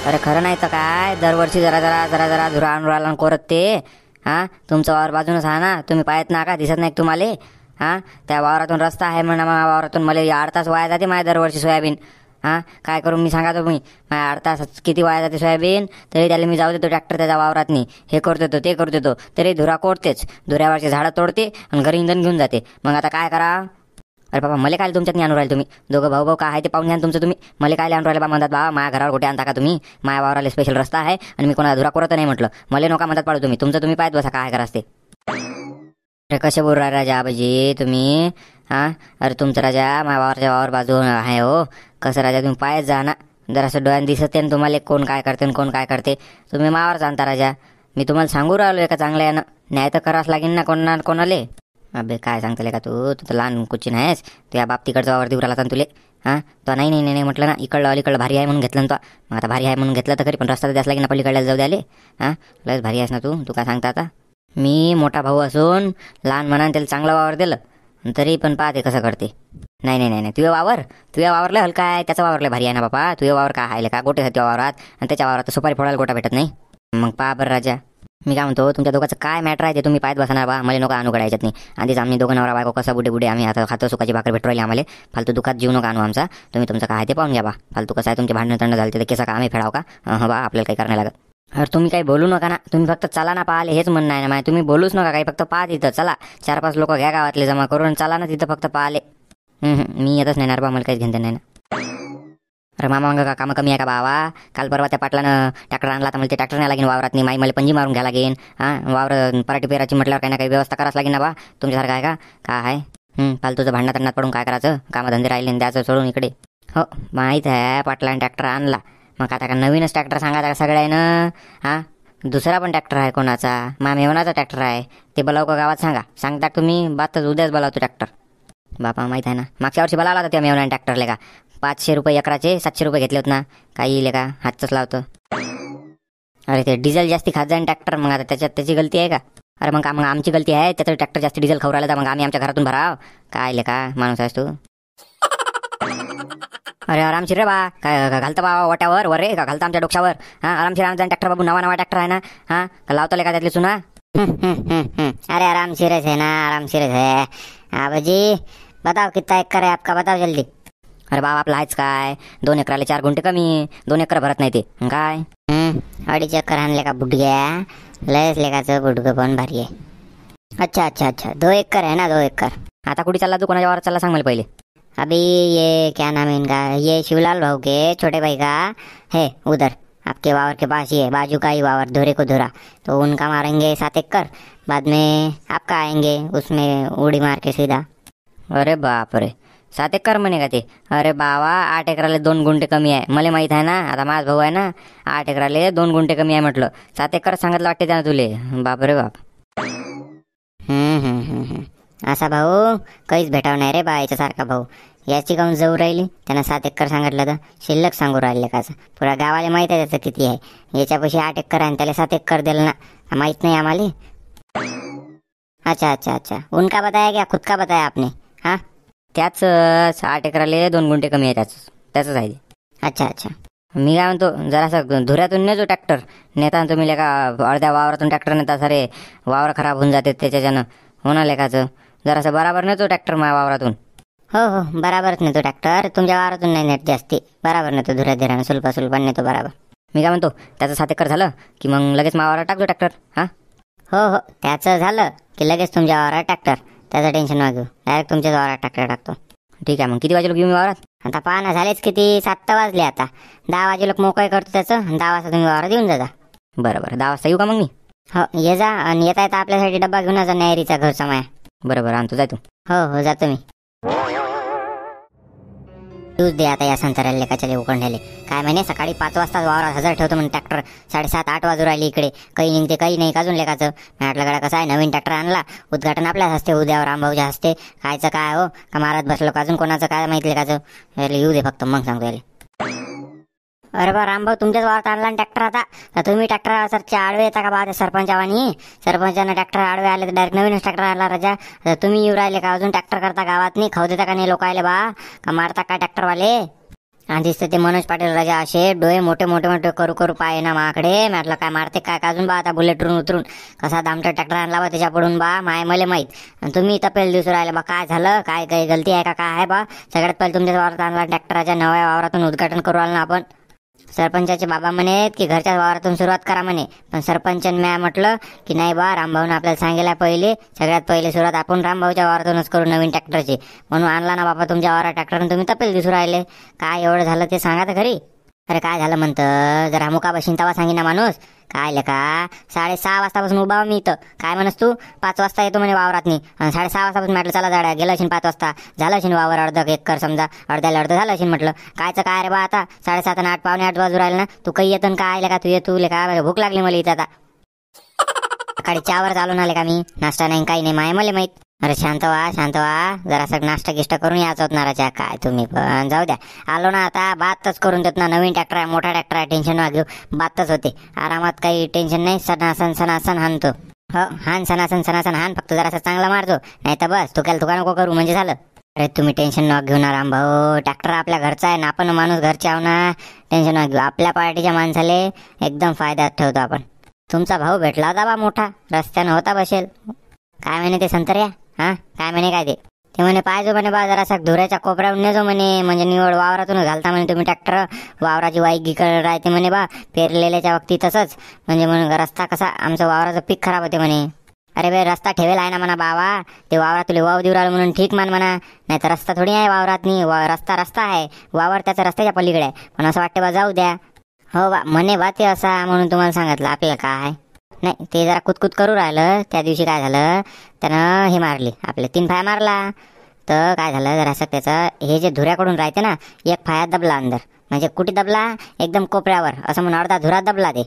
अरे खरं नाही तर काय, दरवर्षी जरा जरा जरा जरा धुरा आणून राहिला कोरत ते. हां, तुमचं वावर बाजूनच आहे ना, तुम्ही पाहत ना का, दिसत नाही तुम्हाला? हां, त्या वावरातून रस्ता आहे म्हणा, वावरातून मला 8 तास वाया जाते माझ्या दरवर्षी सोयाबीन. हां, काय करू मी सांगा तुम्ही? माझ्या 8 तास किती वाया जाते सोयाबीन, तरी त्याला मी जाऊ देतो ट्रॅक्टर त्याच्या वावरात नाही, हे करतो तो ते करतो तो, तरी धुरा कोरतेच, धुऱ्यावरची झाडं तोडते आणि घरी इंधन घेऊन जाते. मग आता काय करा? अरे बाबा, मला काय तुमच्यात आणून राहिले तुम्ही दोघं भाऊ भाऊ, काय आहे ते पाहून घ्या ना तुमचं तुम्ही. मला काय आणून राहिले बा म्हणतात, बा माझ्या घरावर कुठे आणता का तुम्ही? माझ्या वावराला स्पेशल रस्ता आहे आणि मी कोणा धुरा कोरत नाही म्हटलं, मला नका म्हणतात पाडू तुम्ही. तुमचं तुम्ही पाहत बसा काय करास ते. अरे कसे बोल राहिले राजा आबाजी तुम्ही? हां, अरे तुमचं राजा माझ्या वावर बाजू आहे हो. कसं राजा तुम्ही पायच जा ना, जरासं डोळ्यानं दिसते ना तुम्हाला कोण काय करते आणि कोण काय करते. तुम्ही मावर जाणता राजा, मी तुम्हाला सांगू राहिलो एका चांगल्या यानं, न्याय तर करावंच लागेल ना कोणाले. अबे काय सांगतले का तू तर लहान कुचिन आहेस, तुझ्या बाप तिकडचा वावर देऊ राहिला तुले. हां, तो नाही नाही नाही म्हटलं ना, इकडलं अलीकडलं भारी आहे म्हणून घेतलं ना तो. मग आता भारी आहे म्हणून घेतलं तर खरी, पण रस्ता तर द्यास लागेल ना पलीकडला जाऊ द्याले. हां, लयच भारी आहेस ना तू काय सांगता आता? मी मोठा भाऊ असून लहान म्हणान त्याला चांगलं वावर दिलं, तरी पण पाहते कसं करते. नाही नाही नाही नाही, तुझ्या वावरलं हलका आहे, त्याचा वावरलं भारी आहे ना बापा. तुझ्या वावर काय आहे का गोटे तुझ्या वावरात, आणि त्याच्या वावरात सुपारी फोडायला गोटा भेटत नाही. मग पहा बरं राजा, मी काय म्हणतो, तुमच्या दोघांचं काय मॅटर आहे ते तुम्ही पाहत बसणार बा, मला नको आणू काढायच्यात नाही. आधीच आम्ही दोघं नवरा बायको कसं बुडे आम्ही आता खातो, सुखाची भाकर भेटू राहिली आम्हाला. फालतू दुखात जीव नका आणू आमचा. तुम्ही तुमचं काय ते पाहून घ्या बा. फालतू कसं आहे तुमचे भांडणं तंड झाले ते केसा का आम्ही फेडाव का? बा आपल्याला काही करायला लागत. अरे तुम्ही काही बोलू नका ना, तुम्ही फक्त चला ना पाहिले, हेच म्हणणं आहे ना माझं. तुम्ही बोलूच नका काही, फक्त पाहा तिथं चला. 4-5 लोक घ्या गावातले जमा करून, चला ना तिथं फक्त पाहिले. मी येतच नाही ना बा, मला काहीच घेणं नाही ना. अरे मामा मग का कामं कमी आहे का बावा? काल परवा त्या पाटलानं ट्रॅक्टर आणला तर मला ते ट्रॅक्टर नाही लागेल वावरात नाही, मला पंजी मारून घ्या लागेल. हां, वावर पराठी पेराची म्हटल्यावर काही ना काही व्यवस्था करावंच लागेल ना बा. तुमच्यासारखं आहे का काय आहे? फालतूचं भांडणात तंडात पडून काय करायचं? कामधंदे राहिले द्यायचं सोडून इकडे. हो माहीत आहे, पाटलानं ट्रॅक्टर आणला, मग आता का नवीनच ट्रॅक्टर सांगायचा का सगळ्यानं? हां, दुसरा पण ट्रॅक्टर आहे कोणाचा, मेवनाचा ट्रॅक्टर आहे, ते बोलाव का गावात सांगता तुम्ही? बातच उद्याच बोलावतो ट्रॅक्टर. बापा माहीत आहे ना, मागच्या वर्षी बोलावला होता त्या मेवनाने ट्रॅक्टरले का 500 रुपये एकराचे 700 रुपये घेतले होते ना, काही येईल का हातच लावतं. अरे ते डिझेल जास्ती खात जाईन ट्रॅक्टर, मग आता त्याच्यात त्याची गलती आहे का? अरे मग आमची गलती आहे, त्याचं ट्रॅक्टर जास्त डिझेल खाऊ राहिला तर मग आम्ही आमच्या घरातून भराव काय ले का माणूस आहेस तू? अरे आरामशीर रे बा, काय घालतं बा वाट्यावर वर रे का घालतं आमच्या डोक्यावर? हां, आरामशीर आमचा ट्रॅक्टर बाबू, नवा ट्रॅक्टर आहे ना. हां, लावतो का त्यातली सुना? अरे आरामशीरच है ना, आरामशीरच है. आबाजी बताओ कितना एकर है आपका, बताओ जल्दी. अरे बाबा आपला आहेच काय, 2 एकराला 4 गुंठे कमी, 2 एकर भरत नाही ते काय. 2.5 एकर आणले का बुडग्या, लयच लेखाचं बुडगं पण भारी आहे. अच्छा 2 एकर है ना, 2 एकर. आता कुठे चालला तू, कोणाच्या वावरात चालला सांग मला पहिले. अभी ये क्या नाम है इनका, ये शिवलाल भाऊ के छोटे भाई का है उधर आपके वावर के पास ही है, बाजू का ही वावर धुरे को धुरा, तो उनका मारेंगे 7 एकड़, बाद में आपका आएंगे उसमें उड़ी मार के सीधा. अरे बाप रे, 7 एकर म्हणे का ते? अरे बाबा 8 एकराले 2 गुंठे कमी आहे, मला माहीत आहे ना, आता माझा भाऊ आहे ना, 8 एकराले 2 गुंठे कमी आहे म्हटलं, 7 एकर सांगितलं वाटते त्यानं तुले? बाप रे बाप. असा भाऊ काहीच भेटाव नाही रे बा, याच्यासारखा भाऊ. याची काऊन जाऊ राहिली, त्यानं 7 एकर सांगितलं तर शिल्लक सांगू राहिले काचं. पुरा गावाला माहीत आहे त्याचं किती आहे, याच्यापाशी 8 एकर आहे त्याला 7 एकर दिलं ना, माहीत नाही आम्हाला. अच्छा, उनका बताया क्या, खुद का बताया आपने? हां, त्याच 8 एकराले 2 गुंठे कमी आहे त्याचंच आहे. अच्छा, मी काय म्हणतो, जरासं धुऱ्यातून नेतो ट्रॅक्टर, नेताना तुम्ही लेका अर्ध्या वावरातून ट्रॅक्टर नेता, सारे वावर खराब होऊन जाते त्याच्यानं, होणार लेखाचं. जरासं बराबर नेतो ट्रॅक्टर माझ्या वावरातून. हो बराबरच नेतो ट्रॅक्टर, तुमच्या वावरातून नाही नेत जास्ती, बराबर नेतो धुऱ्या धीरानं सुलपा नेतो बराबर. मी काय म्हणतो, त्याचं 7 एकर झालं की मग लगेच माझ्या वावरात टाकतो ट्रॅक्टर. हां, हो त्याचं झालं की लगेच तुमच्या वावरात ट्रॅक्टर, त्याचं टेन्शन नका घेऊ, डायरेक्ट तुमच्याच वावरात ट्रॅक्टर टाकतो. ठीक आहे, मग किती वाजे लोक येऊ मी वावरात? आता पहा ना, झालेच किती 7 वाजले, आता 10 वाजे लोक मोकळे करतो त्याचं, 10 वाजता तुम्ही वावरात येऊन जा. बरं 10 वाजता येऊ का मग मी? हो ये जा, आणि येता आपल्यासाठी डब्बा घेऊन जा न्यायरीचा घरचा माया. बरं आणतो, जाय तू. हो जातो मी. तूच दे आता या संताराला लेखाच्या उकडण्याले, काय म्हणे सकाळी 5 वाजता वावरात हजर ठेवतो म्हणून ट्रॅक्टर, 7:30-8 वाजू राहिली इकडे, काही निघते काही नाही अजून लेखाचं. म्हटलं गड्या कसं आहे, नवीन ट्रॅक्टर आणला, उद्घाटन आपल्याच हस्ते उद्यावर रामभाऊच्या हस्ते, कायचं काय हो का मारत बसलो का, अजून कोणाचं काय माहिती लेखाचं, येऊ दे फक्त मग सांगतो याले. अरे बा रामभाऊ, तुमच्याच वावरात आणला ट्रॅक्टर, आता तर तुम्ही ट्रॅक्टर सरचे आडवे येता का बा सरपंचावानी? सरपंचानं ट्रॅक्टर आडवे आले तर डायरेक्ट नवीनच ट्रॅक्टर आणला राजा, तुम्ही येऊ राहिले का अजून ट्रॅक्टर करता गावात नाही, खाऊ देता का नाही लोकायले बा, का मारता का ट्रॅक्टरवाले? आधीच तर ते मनोज पाटील राजा असे डोळे मोठे मोठे मोठे करू करू पाय ना माकडे म्हटलं काय मारते काय अजून बा आता बुलेटवरून उतरून कसा दामटा ट्रॅक्टर आणला बा त्याच्या पडून बा माय मले माहीत. आणि तुम्ही तपेल दिवस राहिले बा काय झालं काय काही गलती आहे का काय आहे बा. सगळ्यात पहिले तुमच्या वावरात आणला ट्रॅक्टराच्या नव्या वावरातून उद्घाटन करू आलं ना आपण. सरपंचाचे बाबा म्हणेत की घरच्या वावरातून सुरुवात करा म्हणे. पण सरपंचाने म्या म्हटलं की नाही बा रामभाऊनं आपल्याला सांगितलं पहिले सगळ्यात पहिले सुरुवात आपण रामभाऊच्या वावरातूनच करू नवीन ट्रॅक्टरची. म्हणून आणला ना बाबा तुमच्या वावरात ट्रॅक्टरने तुम्ही तपेल दिसू राहिले. काय एवढं झालं ते सांगा तर खरी. अरे काय झालं म्हणतं जरा मुका बशीन तवा सांगी ना माणूस. काय लेका 6:30 वाजतापासून उभा मी इथं. काय म्हणस तू 5 वाजता येतो म्हणे वावरातनी आणि 6:30 वाजतापासून म्हटलं चला जाड्या गेलं असेल 5 वाजता झालं असेल वावर अर्ध एकर समजा अर्ध्याला अर्ध झालं असेल म्हटलं. कायचं काय रे बा आता 7:30 आणि 8 पावणे 8 वाजू राहिले ना. तू काही येतं काय लेका तू येतो लेका भूक लागली मला इथं आता. सकाळी 4 चालून आले का मी नाश्ता नाही काही नाही माय मला माहीत. अरे शांत व्हा जरासं नाश्ता गिष्टा करून यायचं होत नाराच्या काय तुम्ही पण जाऊ द्या. आलो ना आता बातच करून देत ना. नवीन ट्रॅक्टर आहे मोठा ट्रॅक्टर आहे टेन्शन ना घेऊ बातच होते आरामात काही टेन्शन नाही. सणासन हाणतो हो हान सणासन हान फक्त जरासं चांगला मारतो नाही तर बस तुका नको करू म्हणजे झालं. अरे तुम्ही टेन्शन न घेऊ ना रामभाऊ ट्रॅक्टर आपल्या घरचा आहे ना आपण माणूस घरचे आहो ना. टेन्शन न घेऊ आपल्या पार्टीच्या माणसाले एकदम फायद्यात ठेवतो आपण. तुमचा भाऊ भेटला होता बा मोठा रस्त्यानं होता बसेल. काय म्हणे ते संतर्या हा काय म्हणे काय ते म्हणे पाहिजे म्हणे बा जरासा धुऱ्याच्या कोपऱ्यावर नेजो म्हणे म्हणजे निवड वावरातून घालता म्हणे तुम्ही ट्रॅक्टर वावराची वाई गिकड राहते म्हणे बा पेरलेल्याच्या वक्ती तसंच म्हणजे म्हणून रस्ता कसा आमचं वावराचं पीक खराब होते म्हणे. अरे बे रस्ता ठेवेल आहे ना म्हणा बाबा ते वावरात तुला वाव देऊ राहिलं म्हणून ठीक मान म्हणा नाही तर रस्ता थोडी आहे वावरात नाही रस्ता आहे वावर त्याचा रस्त्याच्या पलीकडे आहे. पण असं वाटते बा जाऊ द्या हो बा म्हणे बा ते असा म्हणून तुम्हाला सांगितलं आपल्याला काय नाही. ते जरा कुतकुत करू राहिलं त्या दिवशी काय झालं त्यानं हे मारली आपले 3 फाया मारला. तर काय झालं जरासं त्याचं हे जे धुऱ्याकडून राहते ना एक फाया दबला अंदर म्हणजे कुठे दबला एकदम कोपऱ्यावर असं म्हणून अर्धा धुरा दबला ते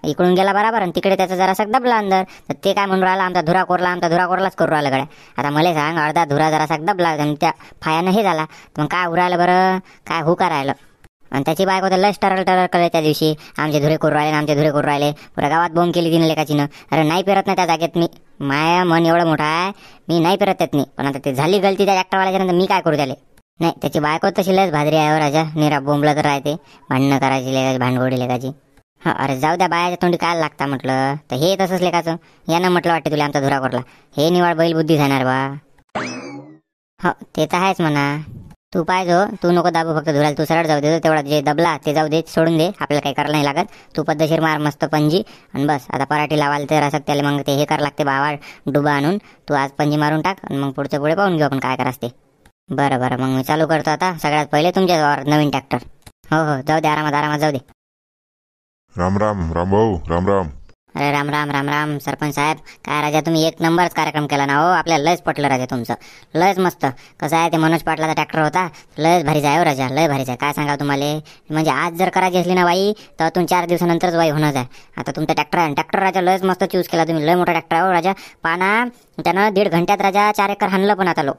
इकडून गेला बरोबर आणि तिकडे त्याचा जरासा दबला अंदर. तर ते काय म्हणून राहिला आमचा धुरा कोरलाच करू राहिला गड्या. आता मला सांग अर्धा धुरा जरासा दबला आणि त्या फायानं हे झाला मग काय उरायला बरं काय हुका राहिलं. आणि त्याची बायको तर लस टरल करे त्या दिवशी आमचे धुरे करू राहिले पुऱ्या गावात बोंब केली तिने लेकाचीनं. अरे नाही पेरत ना त्या जागेत मी माया मन एवढं मोठं आहे मी नाही पेरत त्यात नाही. पण आता ते झाली गलती त्या ट्रॅक्टरवाल्याच्या नंतर मी काय करू त्याले. नाही त्याची बायको तशी लस भादरी आहे राजा निरा बोंबलं तर राहते भांडणं करायची लेकाची भांडगोडी लेकाची. हा अरे जाऊ द्या बायाच्या तोंडी काय लागता म्हटलं तर हे तसंच लेकाचं यानं म्हटलं वाटते तुला आमचा धुरा कोरला हे निवाड बैल बुद्धी जाणार बा. हो ते तर आहेच म्हणा तू पाहिजो तू नको दाबू फक्त धुरायला तू सरळ जाऊ दे तेवढा जे दबला ते जाऊ दे सोडून दे आपल्याला काही करायला नाही लागत. तू पद्धतशीर मार मस्त पंजी आणि बस आता पराठी लावायला तर असं त्याला मग ते हे करावं लागते बावा डुबा आणून तू आज पंजी मारून टाक आणि मग पुढच्या पुढे पाहून घेऊ आपण काय करास ते. बरं मग मी चालू करतो आता सगळ्यात पहिले तुमच्या नवीन ट्रॅक्टर. हो जाऊ दे आरामात जाऊ दे. राम भाऊ राम. अरे राम सरपंच साहेब काय राजा तुम्ही एक नंबरच कार्यक्रम केला ना हो आपल्याला लयच पटलं राजा तुमचं लयच मस्त. कसं आहे ते मनोज पाटलाचा ट्रॅक्टर होता लयच भारीच आहे हो राजा लय भारीच आहे काय सांगा तुम्हाला. म्हणजे आज जर करायची असली ना वाई तर तुम 4 दिवसानंतरच वाई होणार आहे. आता तुमचा ट्रॅक्टर आहे ट्रॅक्टर राजा लयच मस्त चूज केला तुम्ही लय मोठा ट्रॅक्टर आहे हो राजा. पाना त्यानं 1.5 घंट्यात राजा 4 एकर हाणलं पण आता लोक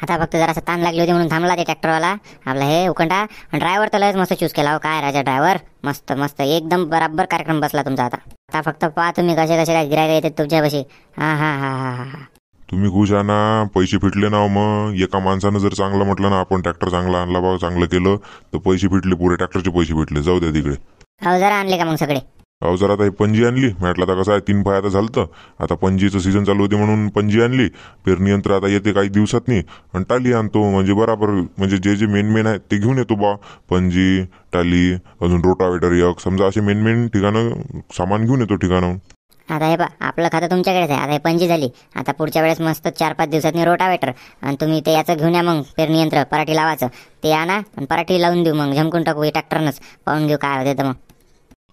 आता फक्त जरासं ताण लागली होती म्हणून थांबला ते ट्रॅक्टरवाला आपला हे उकंडा. आणि ड्रायव्हर तर लयच मस्त चूज केला हो काय राजा ड्रायव्हर मस्त एकदम बराबर कार्यक्रम बसला तुमचा. आता फक्त पहा तुम्ही कसे काय गिरायला येतात तुमच्यापाशी. हा तुम्ही खुश आहे ना पैसे फिटले ना मग एका माणसानं जर चांगलं म्हटलं ना आपण ट्रॅक्टर चांगला आणला बा चांगलं केलं तर पैसे फिटले पुरे ट्रॅक्टरचे पैसे फिटले जाऊ द्या तिकडे. हो जरा आणले का मग सगळे. अहो जरा आता ही पंजी आणली म्हटलं आता कसं आहे 3 फाय आता झालं आता पंजीचं सीझन चालू होते म्हणून पंजी आणली. पेरणी यंत्र आता येते काही दिवसात नाही आणि टाली आणतो म्हणजे बराबर म्हणजे जे मेन आहे ते घेऊन येतो बा पंजी टाली अजून रोटावेटर एक समजा असे मेन ठिकाणं सामान घेऊन येतो ठिकाणाहून. आता हे आपलं खातं तुमच्याकडेच आहे आता हे पंजी झाली आता पुढच्या वेळेस मस्त 4-5 दिवसांनी रोटावेटर आणि तुम्ही ते याचं घेऊन या मग पेरणी यंत्र पराठी लावायचं ते आणा आणि पराठी लावून देऊ मग झमकून टाकू हे ट्रॅक्टरनंच पाहून घेऊ काय होते तर मग.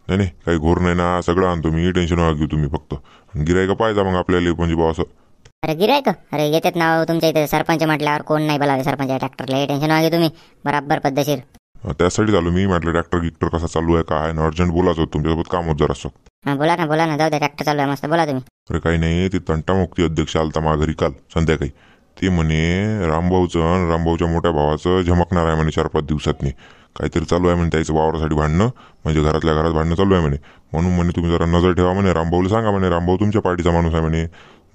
नाही काही घोर नाही ना सगळं आणतो मी टेन्शन नका घेऊ तुम्ही फक्त गिरायका पाहिजे मग आपल्याला म्हणजे बा असं. अरे गिरायक अरे येतात नाव तुमच्या इथे सरपंच म्हटल्यावर कोण नाही बोलावे सरपंच ट्रॅक्टरला हे टेन्शन नका घेऊ तुम्ही बराबर पद्धतशीर. त्यासाठी चालू मी म्हटलं ट्रॅक्टर कसा चालू आहे काय ना अर्जंट बोलायचं होतं तुमच्यासोबत काम होत जरा असं. बोला ना जाऊ द्या ट्रॅक्टर चालू आहे मस्त बोला तुम्ही. अरे काही नाही ते तंटामुक्ती अध्यक्ष आलता माघारी काल संध्याकाळी ते म्हणे रामभाऊच्या मोठ्या भावाचं झमकणार आहे म्हणे 4-5 दिवसातनी काहीतरी चालू आहे म्हणे त्याचं वावरासाठी भांडणं म्हणजे घरातल्या घरात भांडणं चालू आहे म्हणे. म्हणून म्हणे तुम्ही जरा नजर ठेवा म्हणे रामभाऊला सांगा म्हणे रामभाऊ तुमच्या पार्टीचा माणूस आहे म्हणे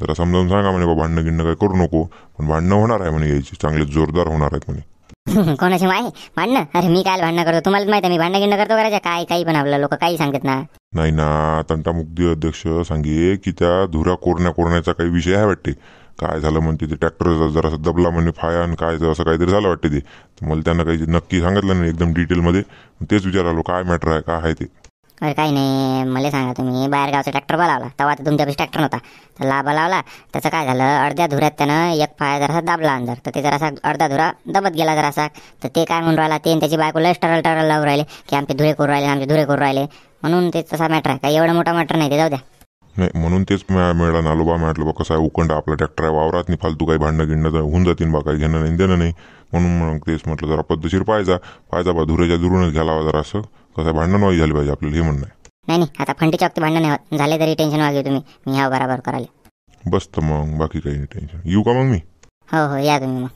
जरा समजावून सांगा म्हणे बा भांडणं गिणणं काही करू नको पण भांडणं होणार आहे म्हणे यायची चांगले जोरदार होणार आहेत म्हणे. कोणाची माय भांडणं? अरे मी काय भांडणं करतो, तुम्हालाच माहिती आहे मी भांडणं गिंडणं करतो करायचं काय काही पण आपलं लोक काही सांगतात ना. नाही ना, तंटामुक्ती अध्यक्ष सांगे की त्या धुरा कोरण्याचा काही विषय आहे वाटते. काय झालं म्हणते ते ट्रॅक्टर जरासा दबला म्हणे फाया आणि काय असं काहीतरी झालं वाटते ते. तर मला त्यांना काही नक्की सांगितलं नाही एकदम डिटेलमध्ये. तेच विचारालो काय मॅटर आहे काय आहे ते. अरे काही नाही, मला सांगा तुम्ही बाहेर गावचा ट्रॅक्टर बोलावला तेव्हा तर तुमच्यापाशी ट्रॅक्टर नव्हता, तर लाभा लावला. त्याचं काय झालं, अर्ध्या धुऱ्यात त्यानं एक पाय जरासा दाबला अंदर, तर ते जरासा अर्धा धुरा दबत गेला जरासा. तर ते काय म्हणून राहिला, ते आणि त्याची बायको लस टरल लावून राहिले की आमचे धुरे करू राहिले आमचे धुरे करू राहिले. म्हणून ते तसा मॅटर आहे, काही एवढा मोठा मॅटर नाही ते, जाऊ द्या. नाही म्हणून तेच मिळालं आलो बा. म्हटलं बा कसं आहे उकंड आपला ट्रॅक्टर आहे वावरात नाही, फालतू काही भांडणं गिंडणं होऊन जातील बा, काही घेणं नाही देणं नाही. म्हणून मग तेच म्हटलं जरा पद्धतशीर पाहिजा बा, धुऱ्याच्या दुरूनच घ्यावा जरा. असं कसं भांडण व्हायला झाली पाहिजे आपल्याला, हे म्हणणं आहे. नाही नाही, आता फंटी चौकती भांडण नाही होत, झाले तरी टेन्शन वाजवे तुम्ही, मी ह्या बराबर करायला. बस तर मग बाकी काही नाही टेन्शन. येऊ का मग मी? हो हो, या तुम्ही मग.